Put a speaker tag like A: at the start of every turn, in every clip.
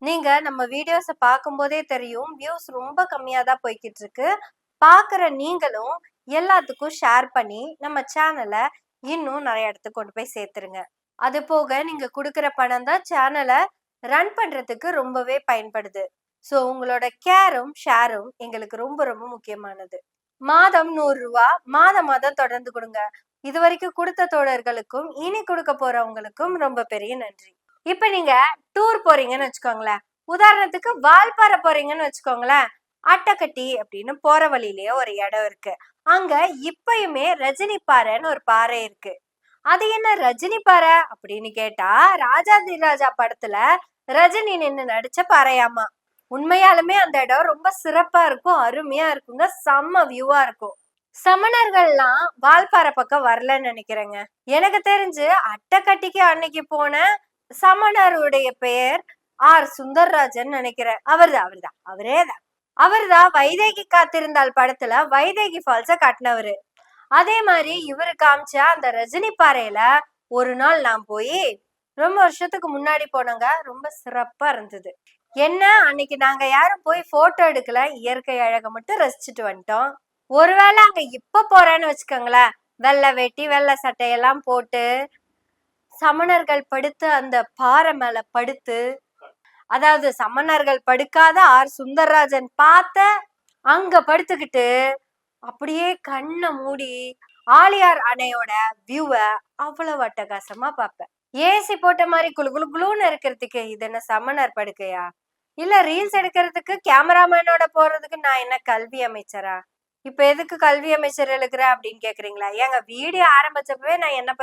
A: நீங்க நம்ம வீடியோஸ பார்க்கும்போதே தெரியும். வியூஸ் ரொம்ப கம்மியா தான் போய்க்கிட்டு இருக்கு. பார்க்குற நீங்களும் எல்லாத்துக்கும் ஷேர் பண்ணி, நம்ம சேனல இன்னும் நெறைய இடத்துக்கு கொண்டு போய் சேர்த்துருங்க. அது போக நீங்க குடுக்குற பணம் தான் சேனல ரன் பண்றதுக்கு ரொம்பவே பயன்படுது. ஸோ உங்களோட கேரும், ஷேரும் எங்களுக்கு ரொம்ப ரொம்ப முக்கியமானது. மாதம் ரூ. 100 மாதம் மாதம் தொடர்ந்து குடுங்க. இதுவரைக்கும் குடுத்த தோழர்களுக்கும், இனி குடுக்க போறவங்களுக்கும் ரொம்ப பெரிய நன்றி. இப்ப நீங்க டூர் போறீங்கன்னு வச்சுக்கோங்களேன். உதாரணத்துக்கு வால்பாறை போறீங்கன்னு வச்சுக்கோங்களேன். அட்டகட்டி அப்படின்னு போற வழியிலேயே ஒரு இடம் இருக்கு. அங்க இப்பயுமே ரஜினி பாறைன்னு ஒரு பாறை இருக்கு. அது என்ன ரஜினி பாறை அப்படின்னு கேட்டா, ராஜாதி ராஜா படத்துல ரஜினி நின்னு நடிச்ச பாறையாமா. உண்மையாலுமே அந்த இடம் ரொம்ப சிறப்பா இருக்கும், அருமையா இருக்குங்க, செம்ம வியூவா இருக்கும். சமணர்கள்லாம் வால்பாறை பக்கம் வரலன்னு நினைக்கிறேங்க. எனக்கு தெரிஞ்சு அட்டகட்டிக்கு அன்னைக்கு போன சமணருடைய பெயர் ஆர் சுந்தர்ராஜன் நினைக்கிறேன். அவர்தான் வைதேகி காத்திருந்தாள் படத்துல வைதேகி ஃபால்ஸ காட்டினவரு. அதே மாதிரி இவரு காமிச்ச அந்த ரஜினி பாறையில ஒரு நாள் நான் போய் ரொம்ப வருஷத்துக்கு முன்னாடி போனோங்க. ரொம்ப சிறப்பா இருந்தது. என்ன அன்னைக்கு நாங்க யாரும் போய் போட்டோ எடுக்கல, இயற்கை அழகை மட்டும் ரசிச்சுட்டு வந்துட்டோம். ஒருவேளை அங்க இப்ப போறேன்னு வச்சுக்கோங்களேன், வெள்ளை வேட்டி வெள்ளை சட்டையெல்லாம் போட்டு சமணர்கள் படுத்து அந்த பாறை மேல படுத்து, அதாவது சமணர்கள் படுக்காத ஆர் சுந்தரராஜன் பார்த்த அங்க படுத்துக்கிட்டு அப்படியே கண்ணை மூடி ஆழியார் அணையோட வியூவ அவ்வளவு அட்டகாசமா பார்ப்பேன். ஏசி போட்ட மாதிரி குளு குளு குளுன்னு இருக்கிறதுக்கு இது என்ன சமணர் படுக்கையா? இல்ல ரீல்ஸ் எடுக்கிறதுக்கு கேமராமேனோட போறதுக்கு நான் என்ன கல்வி அமைச்சரா? இப்ப எதுக்கு கல்வி அமைச்சர் எழுக்குற அப்படின்னு கேக்குறீங்களா? ஏங்க வீடியோ ஆரம்பிச்சப்பவே நான் என்ன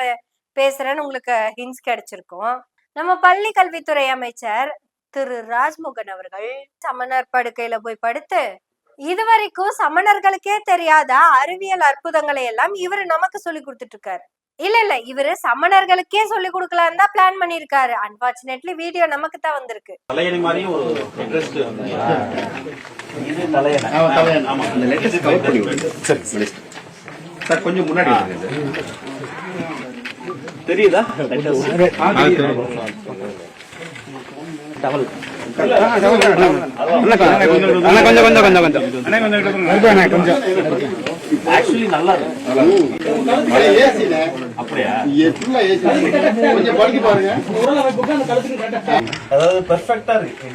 A: பேசுறேன்னு உங்களுக்கு ஹின்ஸ் கிடைச்சிருக்கும். நம்ம பள்ளி கல்வித்துறை அமைச்சர் திரு ராஜ்மோகன் அவர்கள் சமணர் படுக்கையில போய் படுத்து இதுவரைக்கும் சமணர்களுக்கே தெரியாத அறிவியல் அற்புதங்களை எல்லாம் இவரு நமக்கு சொல்லி கொடுத்துட்டு இருக்காரு. இல்ல இவரு சமணர்களுக்கே சொல்லி கொடுக்கலான்னு தான் பிளான் பண்ணிருக்காரு. அன்பார்ச்சுனேட்லி வீடியோ நமக்கு தான் வந்திருக்கு.
B: கொஞ்சம் முன்னாடி தெரியுதா? அதாவது பெர்ஃபெக்ட்டா இருக்கு.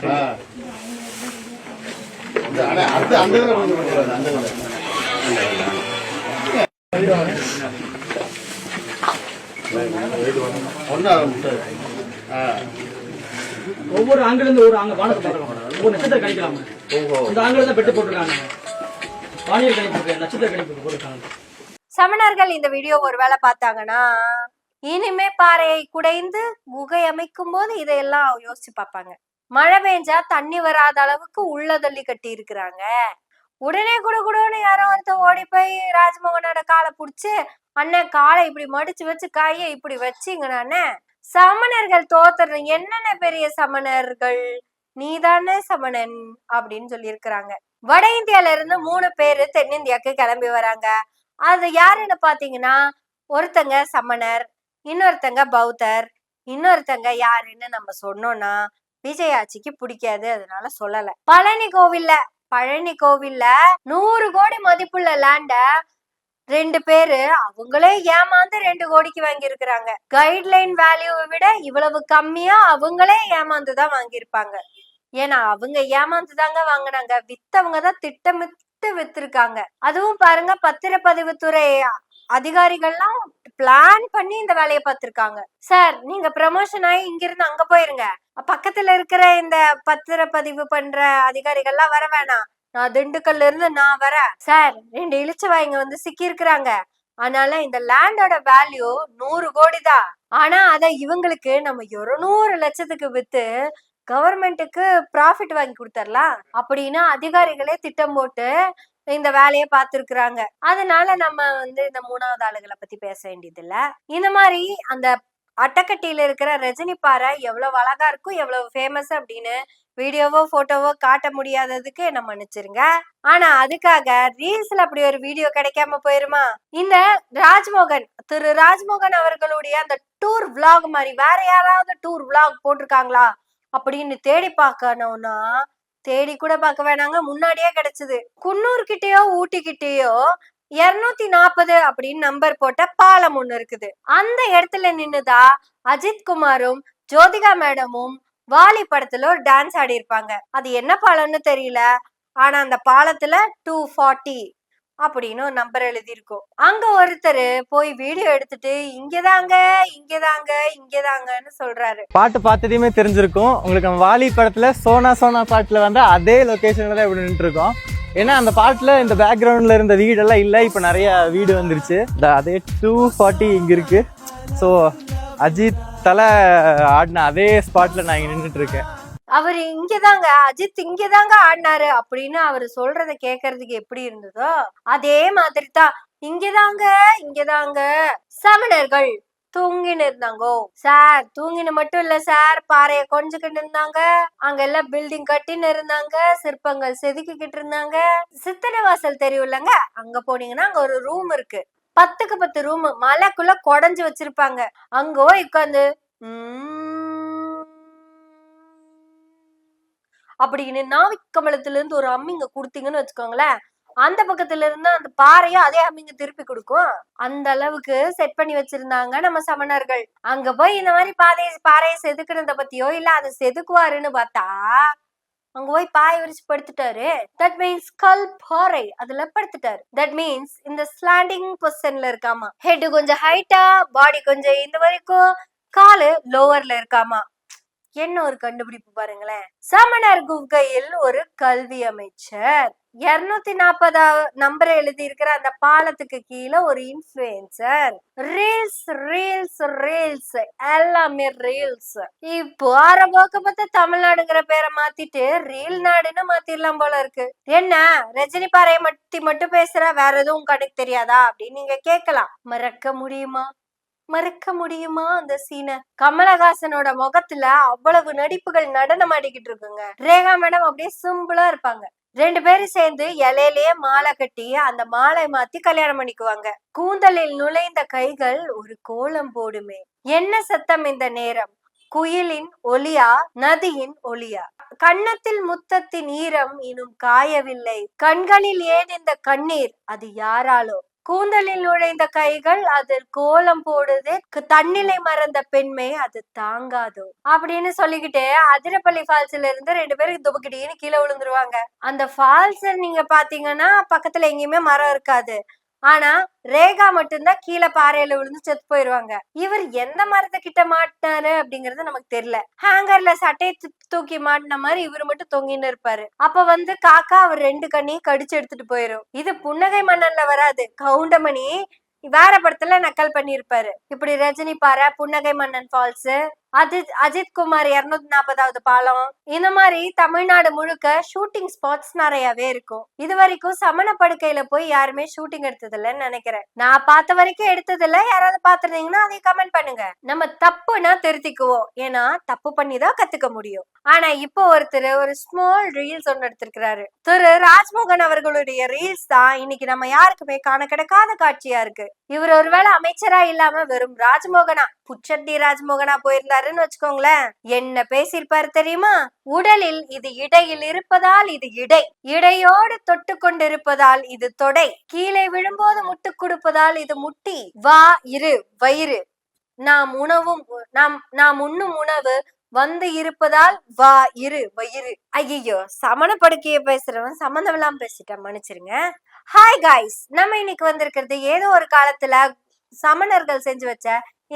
C: ஒவ்வொரு ஆங்கில இருந்து ஒரு அங்க வானத்தை ஒவ்வொரு நட்சத்திர கணிக்கலாம். இந்த ஆங்கில தான் பெட்டு போட்டுருக்காங்க. வானியல் கணிப்பு நட்சத்திர கணிப்பு போட்டுருக்காங்க.
A: சமணர்கள் இந்த வீடியோ ஒருவேளை பார்த்தாங்கன்னா இனிமே பாறையை குடைந்து குகை அமைக்கும் போது இதையெல்லாம் யோசிச்சு பார்ப்பாங்க. மழை பெஞ்சா தண்ணி வராத அளவுக்கு உள்ள தள்ளி கட்டி இருக்கிறாங்க. உடனே குடுன்னு யாரோ ஒருத்தர் ஓடி போய் ராஜ்மோகனோட காலை புடிச்சு, அண்ணன் காலை இப்படி மடிச்சு வச்சு கையை இப்படி வச்சிங்கண்ணே, சமணர்கள் தோத்துறது என்னென்ன பெரிய சமணர்கள், நீதானே சமணன் அப்படின்னு சொல்லி இருக்கிறாங்க. வட இந்தியால இருந்து 3 பேரு தென்னிந்தியாவுக்கு கிளம்பி வராங்க. அது யாருன்னு பாத்தீங்கன்னா, ஒருத்தங்க சமணர், இன்னொருத்தங்க பௌத்தர், இன்னொருத்தங்க யாருன்னு நம்ம சொன்னோம்னா விஜயாச்சிக்கு பிடிக்காது, அதனால சொல்லல. பழனி கோவில்ல 100 கோடி மதிப்புள்ள லேண்ட 2 பேரு அவங்களே ஏமாந்து 2 கோடிக்கு வாங்கி இருக்கிறாங்க. கைட்லைன் வேல்யூவை விட இவ்வளவு கம்மியா அவங்களே ஏமாந்துதான் வாங்கியிருப்பாங்க. ஏன்னா அவங்க ஏமாந்துதாங்க வாங்கினாங்க. வித்தவங்க தான் திட்டமிட்டு வித்திருக்காங்க. அதுவும் பாருங்க, பத்திரப்பதிவுத்துறை அதிகாரிகள்லாம் பிளான் பண்ணி இந்த வேலையை பார்த்திருக்காங்க. சார், நீங்க ப்ரமோஷன் ஆகி இங்கிருந்து அங்க போயிருங்க, பக்கத்துல இருக்கிற இந்த பத்திரப்பதிவு பண்ற அதிகாரிகள்லாம் வர வேணாம், நான் திண்டுக்கல்ல இருந்து நான் வரேன் சார், 2 இளிச்சவாய்ங்க வந்து சிக்கி இருக்கிறாங்க, அதனால இந்த லேண்டோட வேல்யூ 100 கோடி தான், ஆனா அத இவங்களுக்கு நம்ம 200 லட்சத்துக்கு வித்து கவர்மெண்ட்டுக்கு ப்ராஃபிட் வாங்கி கொடுத்துடலாம் அப்படின்னு அதிகாரிகளே திட்டம் போட்டு இந்த வேலையை பார்த்திருக்கிறாங்க. அதனால நம்ம இந்த 3வது ஆளுகளை பத்தி பேச வேண்டியது இல்ல. இந்த மாதிரி அந்த அட்டக்கட்டியில இருக்கிற ரஜினி பாறை எவ்வளவு அழகா இருக்கும், எவ்வளவு ஃபேமஸ் அப்படின்னு வீடியோவோ போட்டோவோ காட்ட முடியாததுக்கு என்ன மன்னிச்சிருங்க. ஆனா அதுக்காக ரீல்ஸ்ல அப்படி ஒரு வீடியோ கிடைக்காம போயிருமா? இந்த திரு ராஜ்மோகன் அவர்களுடைய அந்த டூர் விளாக் மாதிரி வேற யாராவது டூர் விளாக் போட்டிருக்காங்களா அப்படின்னு தேடி பார்க்கணும்னா தேடி கூட பார்க்க வேணாங்க, முன்னாடியே கிடைச்சது. குன்னூர் கிட்டயோ ஊட்டி கிட்டயோ 240 அப்படின்னு நம்பர் போட்ட பாலம் ஒண்ணு இருக்குது. அந்த இடத்துல நின்னுதா அஜித் குமாரும் ஜோதிகா மேடமும் வாலி படத்துல ஒரு டான்ஸ் ஆடி இருப்பாங்க. அது என்ன பாலம்னு தெரியல, ஆனா அந்த பாலத்துல 240 அப்படின்னு ஒரு நம்பர் எழுதியிருக்கும். அங்க ஒருத்தர் போய் வீடியோ எடுத்துட்டு இங்கதாங்க இங்கதாங்க இங்கதாங்கன்னு சொல்றாரு.
D: பாட்டு பார்த்ததையுமே தெரிஞ்சிருக்கும் உங்களுக்கு. நம்ம வாலி படத்துல சோனா சோனா பாட்டுல வந்து அதே லொகேஷன்ல தான் இப்படி நின்று இருக்கோம். ஏன்னா அந்த பாட்டுல இந்த பேக்ரவுண்ட்ல இருந்த வீடெல்லாம் இல்லை, இப்ப நிறைய வீடு வந்துருச்சு. அதே 240 இங்க இருக்கு. ஸோ அஜித் தலை ஆடின அதே ஸ்பாட்ல நான் இங்க நின்றுட்டு இருக்கேன்.
A: அவரு இங்கதாங்க அஜித் இங்கதாங்க ஆடினாரு அப்படின்னு அவரு சொல்றத கேக்குறதுக்கு எப்படி இருந்ததோ அதே மாதிரி தான் இங்கதாங்க இங்கதாங்க சமணர்கள் தூங்கின்னு இருந்தாங்கோ சார். தூங்கின்னு மட்டும் இல்ல சார், பாறைய கொஞ்சிக்கிட்டு இருந்தாங்க, அங்க எல்லாம் பில்டிங் கட்டின்னு இருந்தாங்க, சிற்பங்கள் செதுக்கிக்கிட்டு இருந்தாங்க. சித்தனை வாசல் தெரியும்லங்க, அங்க போனீங்கன்னா அங்க ஒரு ரூம் இருக்கு, 10க்கு 10 ரூம் மலைக்குள்ள குடஞ்சு வச்சிருப்பாங்க. அங்க போய் உட்காந்து அப்படின்னு நாவிக்கமலத்துல இருந்து ஒரு அம்மிங்க குடுத்தீங்கன்னு வச்சுக்கோங்களேன், அந்த பக்கத்துல இருந்து அந்த பாறைய அதே அம்மிங்க திருப்பி கொடுக்கும். அந்த அளவுக்கு செட் பண்ணி வச்சிருந்தாங்க நம்ம சமணர்கள். அங்க போய் இந்த மாதிரி பாறையை செதுக்குறத பத்தியோ இல்ல அதை செதுக்குவாருன்னு பார்த்தா அங்க போய் பாய் விரிச்சு படுத்துட்டாரு. தட் மீன்ஸ் கல் பாறை அதுல படுத்துட்டாரு. தட் மீன்ஸ் இந்த ஸ்லாண்டிங் பொசிஷன்ல இருக்காமா. ஹெட் கொஞ்சம் ஹைட்டா, பாடி கொஞ்சம் இந்த வரைக்கும், காலு லோவர்ல இருக்காமா. என்ன ஒரு கண்டுபிடிப்பு பாருங்களேன். சமணர் குகையில் ஒரு கல்வி அமைச்சர் 240 நம்பர் எழுதி இருக்கிற அந்த பாலத்துக்கு கீழே ஒரு இன்ஃபுளுசர். ரீல்ஸ் ரீல்ஸ் ரீல்ஸ் எல்லாமே ரீல்ஸ். இப்போ ஆரம்போக்க பார்த்தா தமிழ்நாடுங்கிற பேரை மாத்திட்டு ரீல் நாடுன்னு மாத்திரலாம் போல இருக்கு. என்ன ரஜினி பாறையை மட்டும் பேசுற, வேற எதுவும் கணக்கு தெரியாதா அப்படின்னு நீங்க கேட்கலாம். மறக்க முடியுமா அந்த சீனை? கமலஹாசனோட முகத்துல அவ்வளவு நடிப்புகள் நடனம் ஆடிக்கிட்டு இருக்குங்க. ரேகா மேடம் அப்படியே சிம்பிளா இருப்பாங்க. 2 பேரும் சேர்ந்து இலையிலேயே மாலை கட்டி அந்த மாலை மாத்தி கல்யாணம் பண்ணிக்குவாங்க. கூந்தலில் நுழைந்த கைகள் ஒரு கோலம் போடுமே. என்ன சத்தம் இந்த நேரம்? குயிலின் ஒலியா, நதியின் ஒலியா? கன்னத்தில் முத்தத்தின் ஈரம் இன்னும் காயவில்லை. கண்களில் ஏன் இந்த கண்ணீர்? அது யாராலோ? கூந்தலில் நுழைந்த கைகள் அதில் கோலம் போடுது, தன்னிலை மறந்த பெண்மை அது தாங்காதோ அப்படின்னு சொல்லிக்கிட்டு அதிரப்பள்ளி ஃபால்ஸ்ல இருந்து 2 பேருக்கு துபக்கிட்டின்னு கீழே விழுந்துருவாங்க. அந்த ஃபால்ஸ் நீங்க பாத்தீங்கன்னா பக்கத்துல எங்கேயுமே மரம் இருக்காது. ஆனா ரேகா மட்டும்தான் கீழே பாறையில விழுந்து செத்து போயிருவாங்க. இவர் எந்த மரத்தை கிட்ட மாட்டினாரு அப்படிங்கறது நமக்கு தெரியல. ஹேங்கர்ல சட்டையை தூக்கி மாட்டின மாதிரி இவர் மட்டும் தொங்கின்னு இருப்பாரு. அப்ப வந்து காக்கா அவர் 2 கண்ணையும் கடிச்சு எடுத்துட்டு போயிரும். இது புன்னகை மன்னன்ல வராது, கவுண்டமணி வேற படத்துல நக்கல் பண்ணிருப்பாரு. இப்படி ரஜினி பாறை, புன்னகை மன்னன் ஃபால்ஸ், அஜித் குமார் 240வது பாலம், இந்த மாதிரி தமிழ்நாடு முழுக்க ஷூட்டிங் ஸ்பாட்ஸ் நிறையவே இருக்கும். இது வரைக்கும் சமண படுக்கையில போய் யாருமே ஷூட்டிங் எடுத்தது இல்லைன்னு நினைக்கிறேன். நான் பார்த்த வரைக்கும் எடுத்தது இல்ல. யாராவது பாத்துருந்தீங்கன்னா அதை கமெண்ட் பண்ணுங்க. நம்ம தப்புனா திருத்திக்குவோம், ஏன்னா தப்பு பண்ணிதான் கத்துக்க முடியும். ஆனா இப்போ ஒருத்தர் ஒரு ஸ்மால் ரீல்ஸ் ஒன்னு எடுத்திருக்கிறாரு. திரு ராஜ்மோகன் அவர்களுடைய ரீல்ஸ் தான் இன்னைக்கு நம்ம யாருக்குமே காண கிடைக்காத காட்சியா இருக்கு. இவர் ஒருவேளை அமைச்சரா இல்லாம வெறும் ராஜ்மோகனா, புச்சட்டி ராஜ்மோகனா போயிருந்தாருன்னு வச்சுக்கோங்களேன், என்ன பேசியிருப்பாரு தெரியுமா? உடலில் இது இடையில் இருப்பதால் இது இடை, இடையோடு தொட்டு கொண்டிருப்பதால் இது தொடை, கீழே விழும்போது முட்டு கொடுப்பதால் இது முட்டி, வா இரு வயிறு, நாம் உண்ணும் உணவு வந்து இருப்பதால் வா இரு வயிறு. ஐயோ, சமண படுக்கைய பேசுறவன் சம்மந்தம் இல்லாம பேசிட்டேன், மன்னிச்சிருங்க. ஹாய் காய்ஸ், நம்ம இன்னைக்கு வந்திருக்கிறது ஏதோ ஒரு காலத்துல சமணர்கள் செஞ்சு வச்ச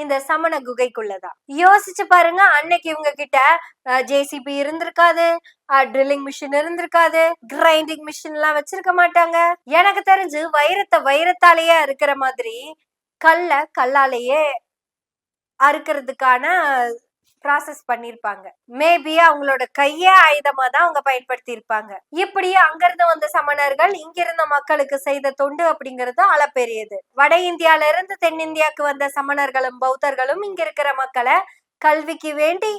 A: இந்த சமண குகைக்குள்ளதான். யோசிச்சு பாருங்க, அன்னைக்கு இவங்க கிட்ட ஜேசிபி இருந்திருக்காது, ட்ரில்லிங் மிஷின் இருந்திருக்காது, கிரைண்டிங் மிஷின் எல்லாம் வச்சிருக்க மாட்டாங்க. எனக்கு தெரிஞ்சு வைரத்தாலேயே அறுக்கிற மாதிரி கல்லாலேயே அறுக்கிறதுக்கான ப்ராசஸ் பண்ணிருப்பாங்க. மேபி அவங்களோட கையே ஆயுதமா தான் அவங்க பயன்படுத்தி இருப்பாங்க. இப்படி அங்கிருந்து வந்த சமணர்கள் இங்கிருந்த மக்களுக்கு செய்த தொண்டு அப்படிங்கிறது அளப்பெரியது. வட இந்தியால இருந்து தென்னிந்தியாவுக்கு வந்த சமணர்களும் பௌத்தர்களும் இங்க இருக்கிற மக்களை கல்விக்கு வேண்டி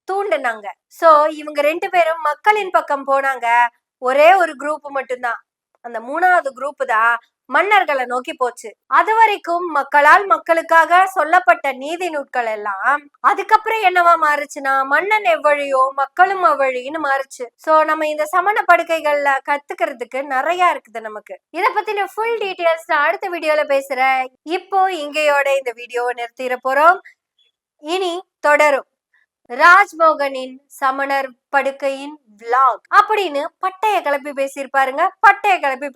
A: தூண்டினாங்க. சோ இவங்க 2 பேரும் மக்களின் பக்கம் போனாங்க. ஒரே ஒரு குரூப் மட்டும்தான், அந்த 3வது குரூப் தான் மன்னர்களை நோக்கி போச்சு. அது வரைக்கும் மக்களால் மக்களுக்காக சொல்லப்பட்ட நீதி நூட்கள் எல்லாம் அதுக்கப்புறம் என்னவா மாறுச்சுன்னா மன்னன் எவ்வழியோ மக்களும் அவ்வழின்னு மாறுச்சு. சோ நம்ம இந்த சமண படுக்கைகள்ல கத்துக்கிறதுக்கு நிறைய இருக்குது நமக்கு. இத பத்தின ஃபுல் டீடைல்ஸ் நான் அடுத்த வீடியோல பேசுறேன். இப்போ இங்கேயோட இந்த வீடியோவை நிறுத்திட போறோம். இனி தொடரும். ராஜ்மோகனின் சமணர் படுக்கையின் விளாக் அப்படின்னு பட்டைய கிளப்பி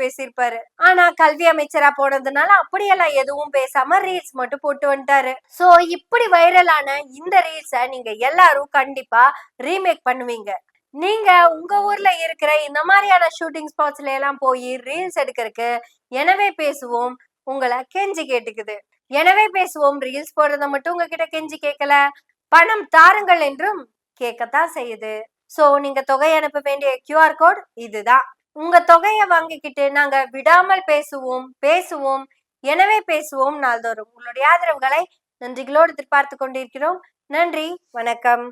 A: பேசியிருப்பாரு. ஆனா கல்வி அமைச்சரா போனதுனால அப்படியெல்லாம் எதுவும் பேசாம ரீல்ஸ் மட்டும் போட்டு வந்துட்டாரு. சோ இப்படி வைரலான இந்த ரீல்ஸ நீங்க எல்லாரும் கண்டிப்பா ரீமேக் பண்ணுவீங்க. நீங்க உங்க ஊர்ல இருக்கிற இந்த மாதிரியான ஷூட்டிங் ஸ்பாட்ஸ்ல எல்லாம் போய் ரீல்ஸ் எடுக்கிறதுக்கு எனவே பேசுவோம் உங்களை கெஞ்சி கேட்டுக்குது. எனவே பேசுவோம் ரீல்ஸ் போடுறத மட்டும் உங்ககிட்ட கெஞ்சி கேட்கல, பணம் தாருங்கள் என்றும் கேட்கத்தான் செய்யுது. சோ நீங்க தொகை அனுப்ப வேண்டிய QR கோட் இதுதான். உங்க தொகையை வாங்கிக்கிட்டு நாங்க விடாமல் பேசுவோம் எனவே பேசுவோம் நாள்தோறும் உங்களுடைய ஆதரவுகளை நன்றிகளோடு எதிர்பார்த்து கொண்டிருக்கிறோம். நன்றி, வணக்கம்.